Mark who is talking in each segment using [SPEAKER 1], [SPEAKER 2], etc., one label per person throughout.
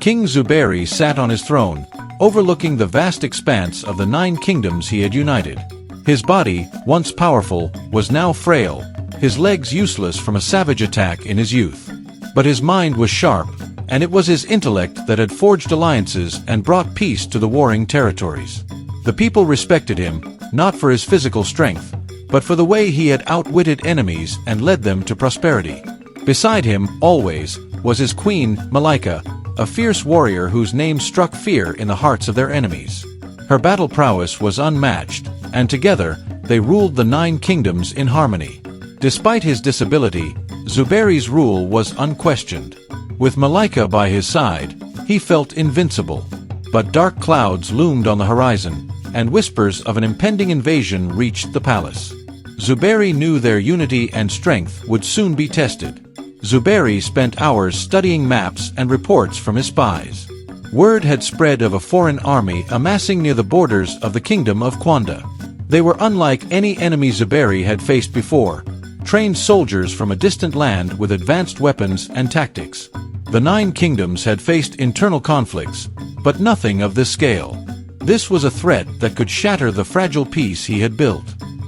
[SPEAKER 1] King Zubeyri sat on his throne, overlooking the vast expanse of the 9 kingdoms he had united. His body, once powerful, was now frail, his legs useless from a savage attack in his youth. But his mind was sharp, and it was his intellect that had forged alliances and brought peace to the warring territories. The people respected him, not for his physical strength, but for the way he had outwitted enemies and led them to prosperity. Beside him, always, was his Queen Malaika, a fierce warrior whose name struck fear in the hearts of their enemies. Her battle prowess was unmatched, and together, they ruled the 9 kingdoms in harmony. Despite his disability, Zubeyri's rule was unquestioned. With Malaika by his side, he felt invincible. But dark clouds loomed on the horizon, and whispers of an impending invasion reached the palace. Zubeyri knew their unity and strength would soon be tested. Zubeyri spent hours studying maps and reports from his spies. Word had spread of a foreign army amassing near the borders of the kingdom of Quanda. They were unlike any enemy Zubeyri had faced before, trained soldiers from a distant land with advanced weapons and tactics. The 9 kingdoms had faced internal conflicts, but nothing of this scale. This was a threat that could shatter the fragile peace he had built.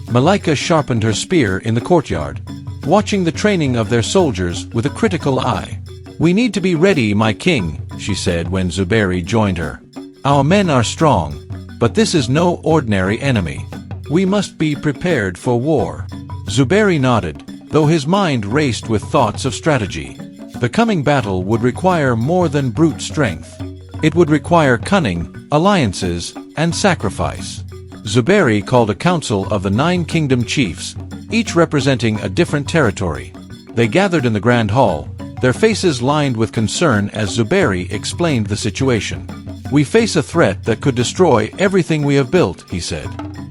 [SPEAKER 1] Malaika sharpened her spear in the courtyard, watching the training of their soldiers with a critical eye. "We need to be ready, my king," she said when Zubeyri joined her. "Our men are strong, but this is no ordinary enemy. We must be prepared for war." Zubeyri nodded, though his mind raced with thoughts of strategy. The coming battle would require more than brute strength. It would require cunning, alliances, and sacrifice. Zubeyri called a council of the 9 kingdom chiefs, each representing a different territory. They gathered in the grand hall, their faces lined with concern as Zubeyri explained the situation. "We face a threat that could destroy everything we have built," he said.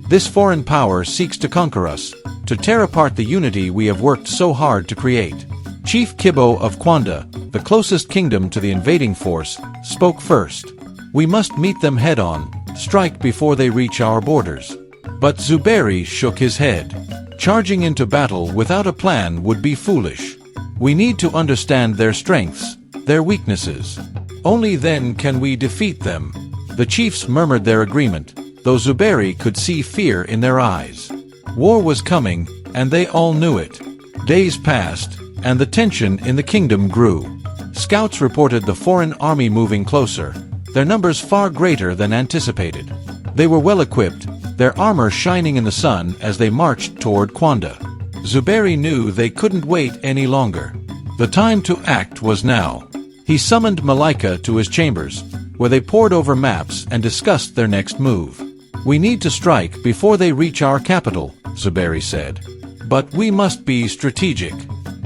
[SPEAKER 1] "This foreign power seeks to conquer us, to tear apart the unity we have worked so hard to create." Chief Kibo of Quanda, the closest kingdom to the invading force, spoke first. "We must meet them head-on, strike before they reach our borders." But Zubeyri shook his head. Charging into battle without a plan would be foolish. "We need to understand their strengths, their weaknesses. Only then can we defeat them." The chiefs murmured their agreement, though Zubeyri could see fear in their eyes. War was coming, and they all knew it. Days passed, and the tension in the kingdom grew. Scouts reported the foreign army moving closer, their numbers far greater than anticipated. They were well equipped, their armor shining in the sun as they marched toward Quanda. Zubeyri knew they couldn't wait any longer. The time to act was now. He summoned Malaika to his chambers, where they pored over maps and discussed their next move. "We need to strike before they reach our capital," Zubeyri said. "But we must be strategic.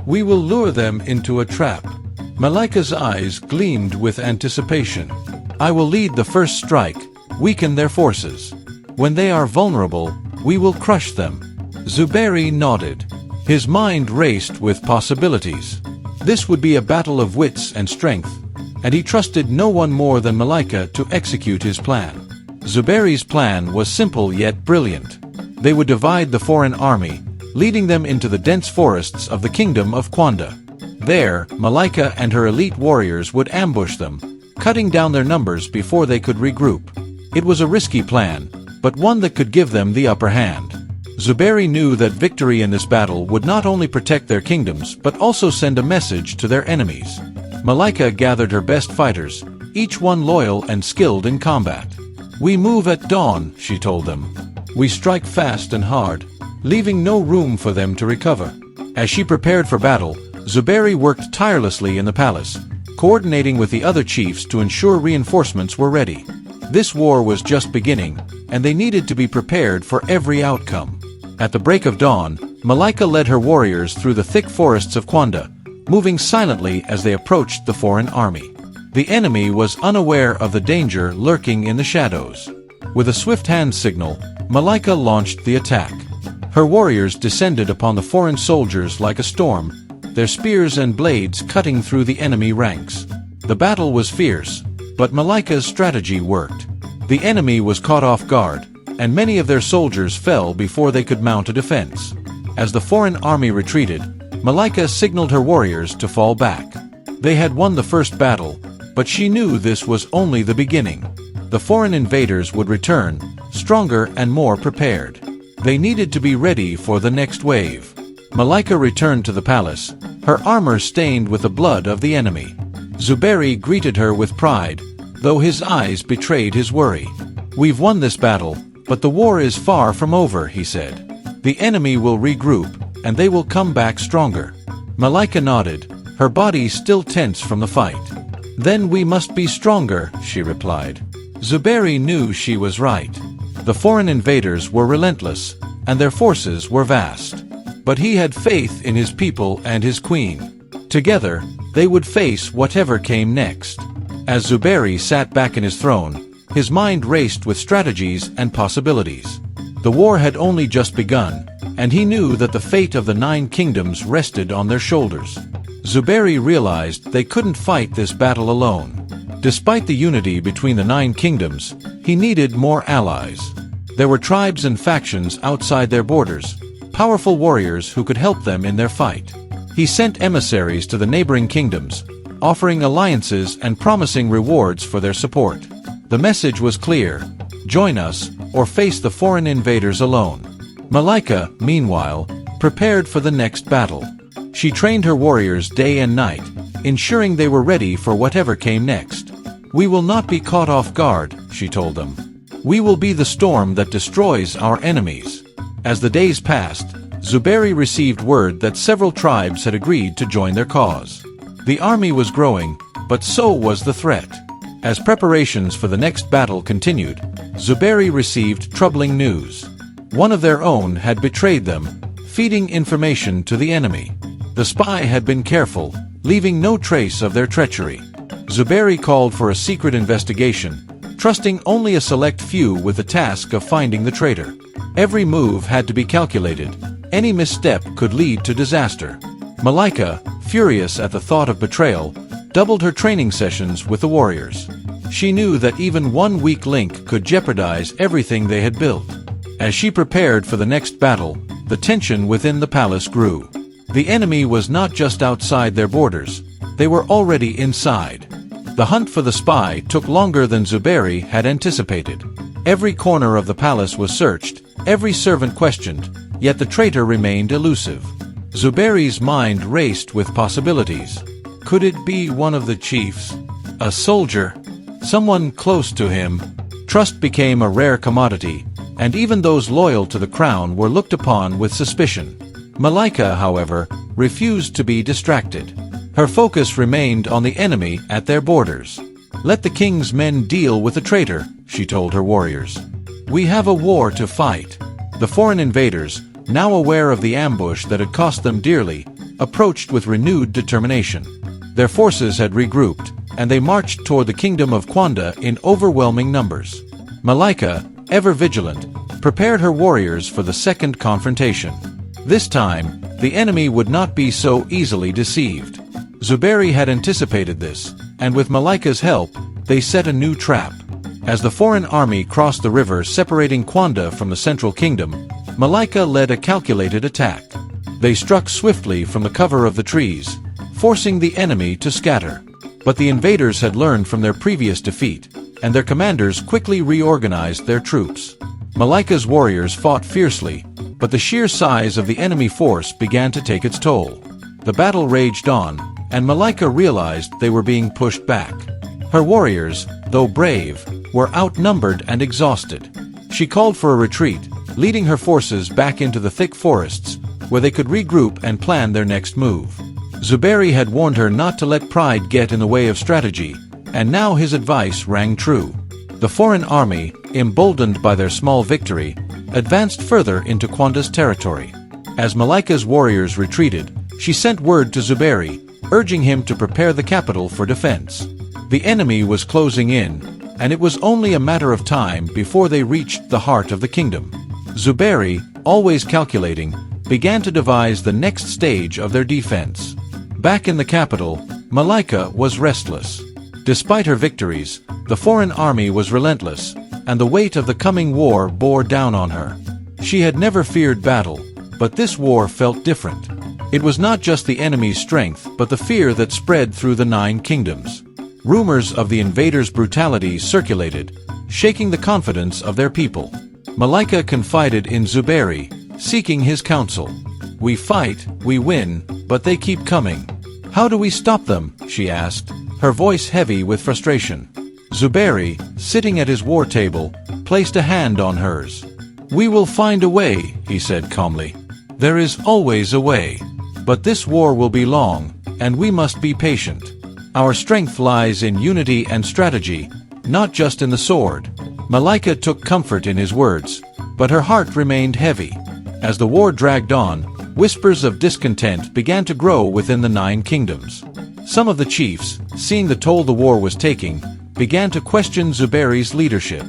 [SPEAKER 1] We will lure them into a trap." Malaika's eyes gleamed with anticipation. "I will lead the first strike, weaken their forces. When they are vulnerable, we will crush them." Zubeyri nodded. His mind raced with possibilities. This would be a battle of wits and strength, and he trusted no one more than Malaika to execute his plan. Zubeyri's plan was simple yet brilliant. They would divide the foreign army, leading them into the dense forests of the kingdom of Quanda. There, Malaika and her elite warriors would ambush them, cutting down their numbers before they could regroup. It was a risky plan, but one that could give them the upper hand. Zubeyri knew that victory in this battle would not only protect their kingdoms but also send a message to their enemies. Malaika gathered her best fighters, each one loyal and skilled in combat. "We move at dawn," she told them. "We strike fast and hard, leaving no room for them to recover." As she prepared for battle, Zubeyri worked tirelessly in the palace, coordinating with the other chiefs to ensure reinforcements were ready. This war was just beginning, and they needed to be prepared for every outcome. At the break of dawn, Malaika led her warriors through the thick forests of Quanda, moving silently as they approached the foreign army. The enemy was unaware of the danger lurking in the shadows. With a swift hand signal, Malaika launched the attack. Her warriors descended upon the foreign soldiers like a storm, their spears and blades cutting through the enemy ranks. The battle was fierce, but Malaika's strategy worked. The enemy was caught off guard, and many of their soldiers fell before they could mount a defense. As the foreign army retreated, Malaika signaled her warriors to fall back. They had won the first battle, But she knew this was only the beginning. The foreign invaders would return, stronger and more prepared. They needed to be ready for the next wave. Malaika returned to the palace, her armor stained with the blood of the enemy. Zubeyri greeted her with pride, though his eyes betrayed his worry. "We've won this battle, but the war is far from over," he said. "The enemy will regroup, and they will come back stronger." Malaika nodded, her body still tense from the fight. "Then we must be stronger," she replied. Zubeyri knew she was right. The foreign invaders were relentless, and their forces were vast. But he had faith in his people and his queen. Together, they would face whatever came next. As Zubeyri sat back in his throne, his mind raced with strategies and possibilities. The war had only just begun, and he knew that the fate of the 9 kingdoms rested on their shoulders. Zubeyri realized they couldn't fight this battle alone. Despite the unity between the 9 kingdoms, he needed more allies. There were tribes and factions outside their borders, powerful warriors who could help them in their fight. He sent emissaries to the neighboring kingdoms, offering alliances and promising rewards for their support. The message was clear: join us, or face the foreign invaders alone. Malaika, meanwhile, prepared for the next battle. She trained her warriors day and night, ensuring they were ready for whatever came next. "We will not be caught off guard," she told them. "We will be the storm that destroys our enemies." As the days passed, Zubeyri received word that several tribes had agreed to join their cause. The army was growing, but so was the threat. As preparations for the next battle continued, Zubeyri received troubling news. One of their own had betrayed them, feeding information to the enemy. The spy had been careful, leaving no trace of their treachery. Zubeyri called for a secret investigation, trusting only a select few with the task of finding the traitor. Every move had to be calculated. Any misstep could lead to disaster. Malaika, furious at the thought of betrayal, doubled her training sessions with the warriors. She knew that even one weak link could jeopardize everything they had built. As she prepared for the next battle, the tension within the palace grew. The enemy was not just outside their borders, they were already inside. The hunt for the spy took longer than Zubeyri had anticipated. Every corner of the palace was searched, every servant questioned, yet the traitor remained elusive. Zubeyri's mind raced with possibilities. Could it be one of the chiefs? A soldier? Someone close to him? Trust became a rare commodity, and even those loyal to the crown were looked upon with suspicion. Malaika, however, refused to be distracted. Her focus remained on the enemy at their borders. "Let the king's men deal with the traitor," she told her warriors. "We have a war to fight." The foreign invaders, now aware of the ambush that had cost them dearly, approached with renewed determination. Their forces had regrouped, and they marched toward the kingdom of Kwanda in overwhelming numbers. Malaika, ever vigilant, prepared her warriors for the second confrontation. This time, the enemy would not be so easily deceived. Zubeyri had anticipated this, and with Malaika's help, they set a new trap. As the foreign army crossed the river separating Kwanda from the central kingdom, Malaika led a calculated attack. They struck swiftly from the cover of the trees, forcing the enemy to scatter. But the invaders had learned from their previous defeat, and their commanders quickly reorganized their troops. Malaika's warriors fought fiercely, but the sheer size of the enemy force began to take its toll. The battle raged on, and Malaika realized they were being pushed back. Her warriors, though brave, were outnumbered and exhausted. She called for a retreat, leading her forces back into the thick forests, where they could regroup and plan their next move. Zubeyri had warned her not to let pride get in the way of strategy, and now his advice rang true. The foreign army, emboldened by their small victory, advanced further into Kwanda's territory. As Malaika's warriors retreated, she sent word to Zubeyri, urging him to prepare the capital for defense. The enemy was closing in, and it was only a matter of time before they reached the heart of the kingdom. Zubeyri, always calculating, began to devise the next stage of their defense. Back in the capital, Malaika was restless. Despite her victories, the foreign army was relentless, and the weight of the coming war bore down on her. She had never feared battle, but this war felt different. It was not just the enemy's strength, but the fear that spread through the 9 kingdoms. Rumors of the invaders' brutality circulated, shaking the confidence of their people. Malaika confided in Zubeyri, seeking his counsel. "We fight, we win, but they keep coming. How do we stop them?" she asked, her voice heavy with frustration. Zubeyri, sitting at his war table, placed a hand on hers. "We will find a way," he said calmly. "There is always a way. But this war will be long, and we must be patient. Our strength lies in unity and strategy, not just in the sword." Malaika took comfort in his words, but her heart remained heavy. As the war dragged on, whispers of discontent began to grow within the 9 kingdoms. Some of the chiefs, seeing the toll the war was taking, began to question Zubeyri's leadership.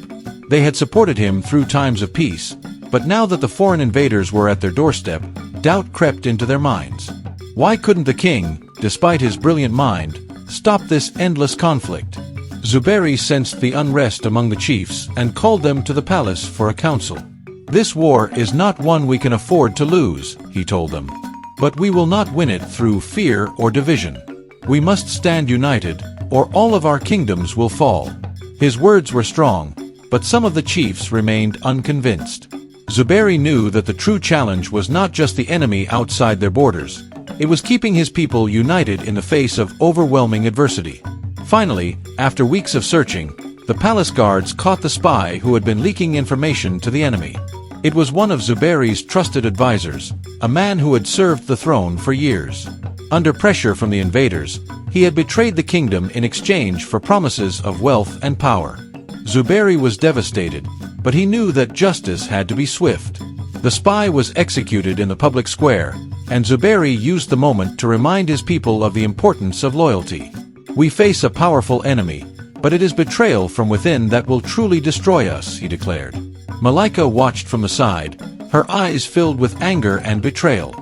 [SPEAKER 1] They had supported him through times of peace, but now that the foreign invaders were at their doorstep, doubt crept into their minds. Why couldn't the king, despite his brilliant mind, stop this endless conflict? Zubeyri sensed the unrest among the chiefs and called them to the palace for a council. "This war is not one we can afford to lose," he told them. "But we will not win it through fear or division. We must stand united, or all of our kingdoms will fall." His words were strong, but some of the chiefs remained unconvinced. Zubeyri knew that the true challenge was not just the enemy outside their borders. It was keeping his people united in the face of overwhelming adversity. Finally, after weeks of searching, the palace guards caught the spy who had been leaking information to the enemy. It was one of Zubeyri's trusted advisors, a man who had served the throne for years. Under pressure from the invaders, he had betrayed the kingdom in exchange for promises of wealth and power. Zubeyri was devastated, but he knew that justice had to be swift. The spy was executed in the public square, and Zubeyri used the moment to remind his people of the importance of loyalty. "We face a powerful enemy, but it is betrayal from within that will truly destroy us," he declared. Malaika watched from the side, her eyes filled with anger and betrayal.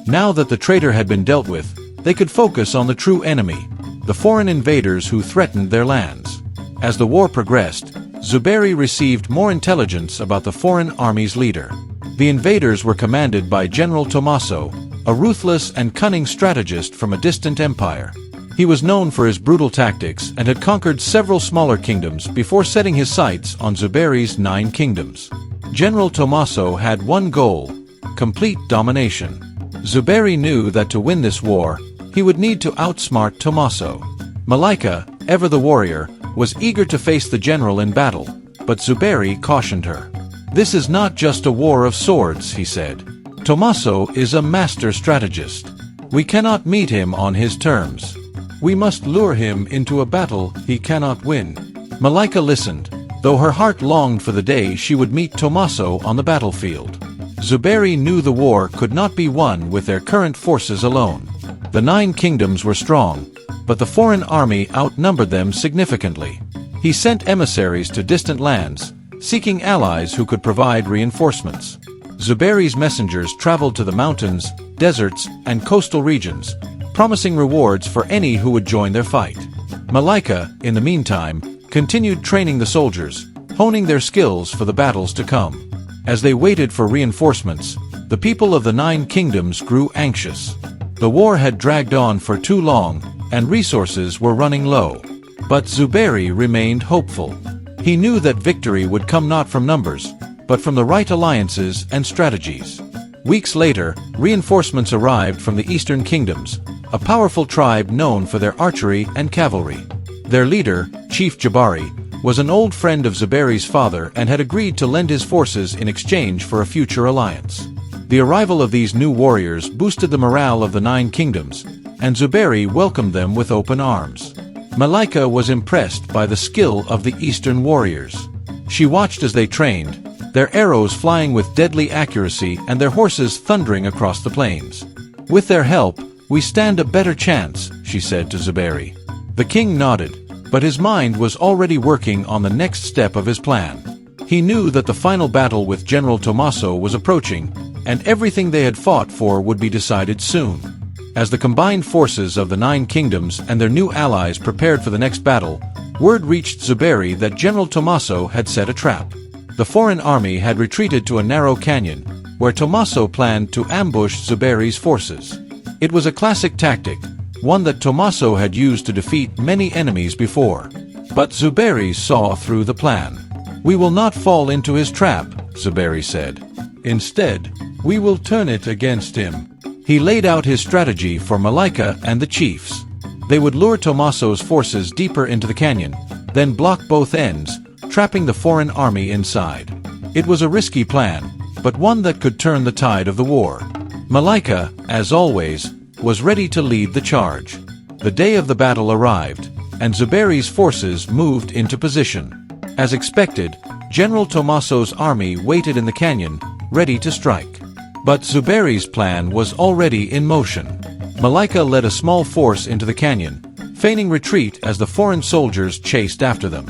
[SPEAKER 1] Now that the traitor had been dealt with, they could focus on the true enemy, the foreign invaders who threatened their lands. As the war progressed, Zubeyri received more intelligence about the foreign army's leader. The invaders were commanded by General Tommaso, a ruthless and cunning strategist from a distant empire. He was known for his brutal tactics and had conquered several smaller kingdoms before setting his sights on Zubeyri's 9 kingdoms. General Tommaso had one goal: complete domination. Zubeyri knew that to win this war, he would need to outsmart Tommaso. Malaika, ever the warrior, was eager to face the general in battle, but Zubeyri cautioned her. "This is not just a war of swords," he said. "Tommaso is a master strategist. We cannot meet him on his terms. We must lure him into a battle he cannot win." Malaika listened, though her heart longed for the day she would meet Tommaso on the battlefield. Zubeyri knew the war could not be won with their current forces alone. The 9 kingdoms were strong, but the foreign army outnumbered them significantly. He sent emissaries to distant lands, seeking allies who could provide reinforcements. Zubeyri's messengers traveled to the mountains, deserts, and coastal regions, promising rewards for any who would join their fight. Malaika, in the meantime, continued training the soldiers, honing their skills for the battles to come. As they waited for reinforcements, the people of the 9 kingdoms grew anxious. The war had dragged on for too long, and resources were running low. But Zubeyri remained hopeful. He knew that victory would come not from numbers, but from the right alliances and strategies. Weeks later, reinforcements arrived from the eastern kingdoms, a powerful tribe known for their archery and cavalry. Their leader, Chief Jabari, was an old friend of Zubeyri's father and had agreed to lend his forces in exchange for a future alliance. The arrival of these new warriors boosted the morale of the 9 kingdoms, and Zubeyri welcomed them with open arms. Malaika was impressed by the skill of the eastern warriors. She watched as they trained, their arrows flying with deadly accuracy and their horses thundering across the plains. "With their help, we stand a better chance," she said to Zubeyri. The king nodded, but his mind was already working on the next step of his plan. He knew that the final battle with General Tommaso was approaching, and everything they had fought for would be decided soon. As the combined forces of the 9 kingdoms and their new allies prepared for the next battle, word reached Zubeyri that General Tommaso had set a trap. The foreign army had retreated to a narrow canyon, where Tommaso planned to ambush Zubeyri's forces. It was a classic tactic, one that Tommaso had used to defeat many enemies before. But Zubeyri saw through the plan. "We will not fall into his trap," Zubeyri said. "Instead, we will turn it against him." He laid out his strategy for Malaika and the chiefs. They would lure Tommaso's forces deeper into the canyon, then block both ends, trapping the foreign army inside. It was a risky plan, but one that could turn the tide of the war. Malaika, as always, was ready to lead the charge. The day of the battle arrived, and Zubeyri's forces moved into position. As expected, General Tommaso's army waited in the canyon, ready to strike. But Zubeyri's plan was already in motion. Malaika led a small force into the canyon, feigning retreat as the foreign soldiers chased after them.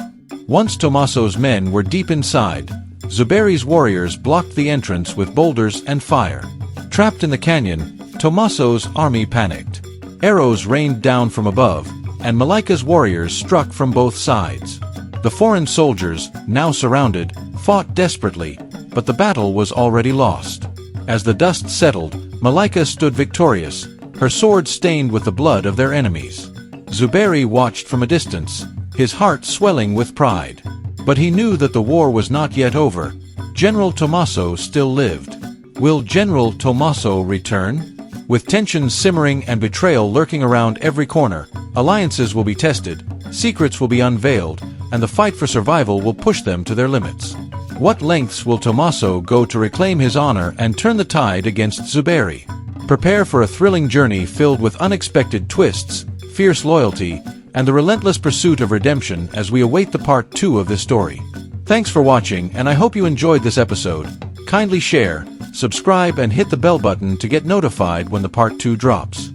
[SPEAKER 1] Once Tommaso's men were deep inside, Zubeyri's warriors blocked the entrance with boulders and fire. Trapped in the canyon, Tommaso's army panicked. Arrows rained down from above, and Malaika's warriors struck from both sides. The foreign soldiers, now surrounded, fought desperately, but the battle was already lost. As the dust settled, Malaika stood victorious, her sword stained with the blood of their enemies. Zubeyri watched from a distance, his heart swelling with pride. But he knew that the war was not yet over. General Tommaso still lived. Will General Tommaso return? With tensions simmering and betrayal lurking around every corner, alliances will be tested, secrets will be unveiled, and the fight for survival will push them to their limits. What lengths will Tommaso go to reclaim his honor and turn the tide against Zubeyri? Prepare for a thrilling journey filled with unexpected twists, fierce loyalty, and the relentless pursuit of redemption as we await the part 2 of this story. Thanks for watching, and I hope you enjoyed this episode. Kindly share, subscribe, and hit the bell button to get notified when the part 2 drops.